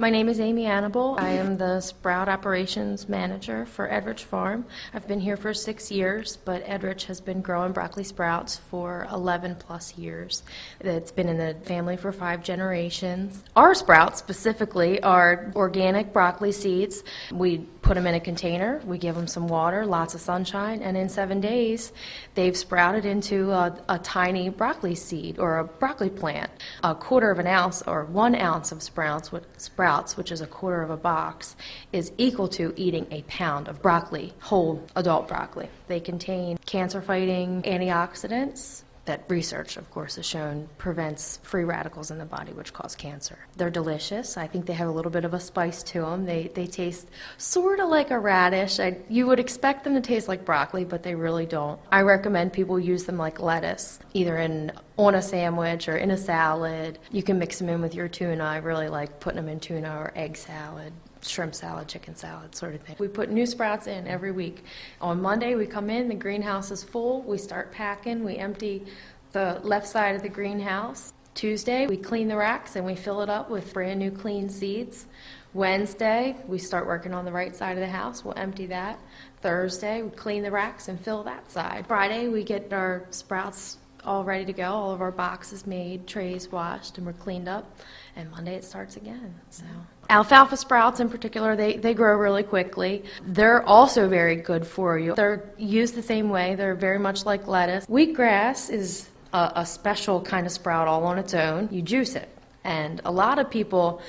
My name is Amy Annable. I am the Sprout Operations Manager for Edrich Farm. I've been here for 6 years, but Edrich has been growing broccoli sprouts for 11 plus years. It's been in the family for 5 generations. Our sprouts specifically are organic broccoli seeds. We put them in a container, we give them some water, lots of sunshine, and in 7 days they've sprouted into a tiny broccoli seed or a broccoli plant. A quarter of an ounce or 1 ounce of sprouts, which is a quarter of a box, is equal to eating a pound of broccoli, whole adult broccoli. They contain cancer-fighting antioxidants that research, of course, has shown prevents free radicals in the body, which cause cancer. They're delicious. I think they have a little bit of a spice to them. They taste sort of like a radish. You would expect them to taste like broccoli, but they really don't. I recommend people use them like lettuce, either on a sandwich or in a salad. You can mix them in with your tuna. I really like putting them in tuna or egg salad, shrimp salad, chicken salad, sort of thing. We put new sprouts in every week. On Monday, we come in, the greenhouse is full, we start packing, we empty the left side of the greenhouse. Tuesday, we clean the racks and we fill it up with brand new clean seeds. Wednesday, we start working on the right side of the house, we'll empty that. Thursday, we clean the racks and fill that side. Friday, we get our sprouts all ready to go, all of our boxes made, trays washed, and we're cleaned up. And Monday it starts again. So alfalfa sprouts in particular, they grow really quickly. They're also very good for you. They're used the same way. They're very much like lettuce. Wheatgrass is a special kind of sprout all on its own. You juice it. And a lot of people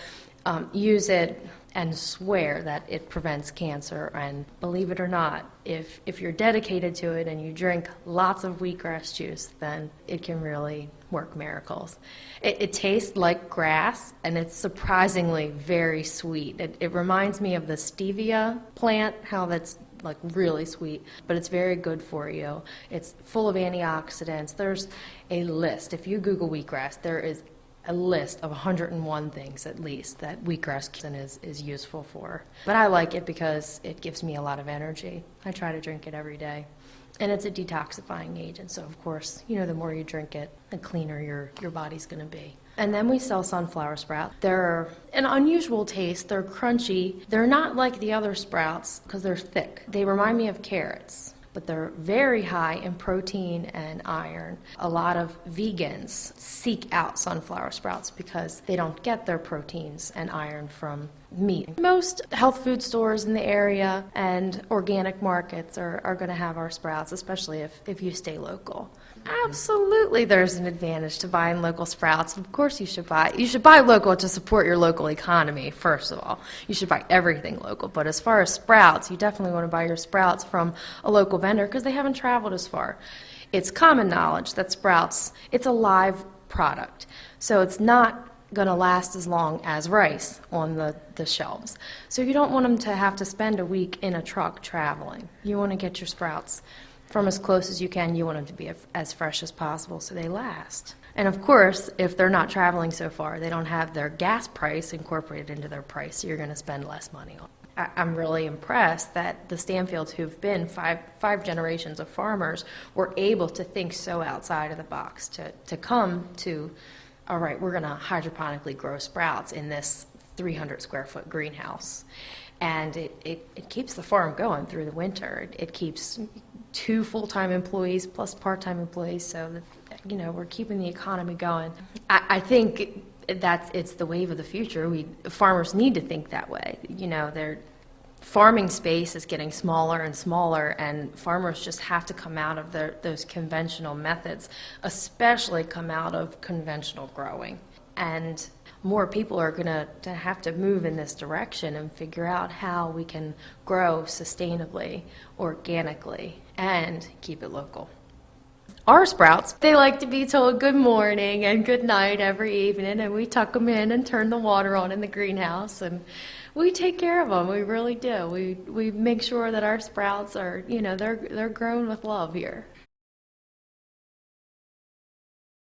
use it and swear that it prevents cancer, and believe it or not, if you're dedicated to it and you drink lots of wheatgrass juice, then it can really work miracles. It tastes like grass, and it's surprisingly very sweet. It reminds me of the stevia plant, how that's like really sweet, but it's very good for you. It's full of antioxidants. There's a list. If you Google wheatgrass, there is a list of 101 things at least that wheatgrass is useful for. But I like it because it gives me a lot of energy. I try to drink it every day. And it's a detoxifying agent, so of course, the more you drink it, the cleaner your body's going to be. And then we sell sunflower sprouts. They're an unusual taste. They're crunchy. They're not like the other sprouts because they're thick. They remind me of carrots, but they're very high in protein and iron. A lot of vegans seek out sunflower sprouts because they don't get their proteins and iron from meat. Most health food stores in the area and organic markets are going to have our sprouts, especially if you stay local. Absolutely, there's an advantage to buying local sprouts. Of course you should buy local to support your local economy, first of all. You should buy everything local. But as far as sprouts, you definitely want to buy your sprouts from a local vendor because they haven't traveled as far. It's common knowledge that sprouts, it's a live product. So it's not going to last as long as rice on the shelves. So you don't want them to have to spend a week in a truck traveling. You want to get your sprouts from as close as you can. You want them to be as fresh as possible so they last. And of course, if they're not traveling so far, they don't have their gas price incorporated into their price, so you're going to spend less money on it. I'm really impressed that the Stanfields, who've been five generations of farmers, were able to think so outside of the box to come to, all right, we're going to hydroponically grow sprouts in this 300 square foot greenhouse. And it keeps the farm going through the winter. It keeps 2 full-time employees plus part-time employees, so that, we're keeping the economy going. I think it's the wave of the future. Farmers need to think that way. Their farming space is getting smaller and smaller, and farmers just have to come out of those conventional methods, especially come out of conventional growing. And more people are going to have to move in this direction and figure out how we can grow sustainably, organically, and keep it local. Our sprouts, they like to be told good morning and good night every evening, and we tuck them in and turn the water on in the greenhouse, and we take care of them. We really do. We make sure that our sprouts are, they're grown with love here.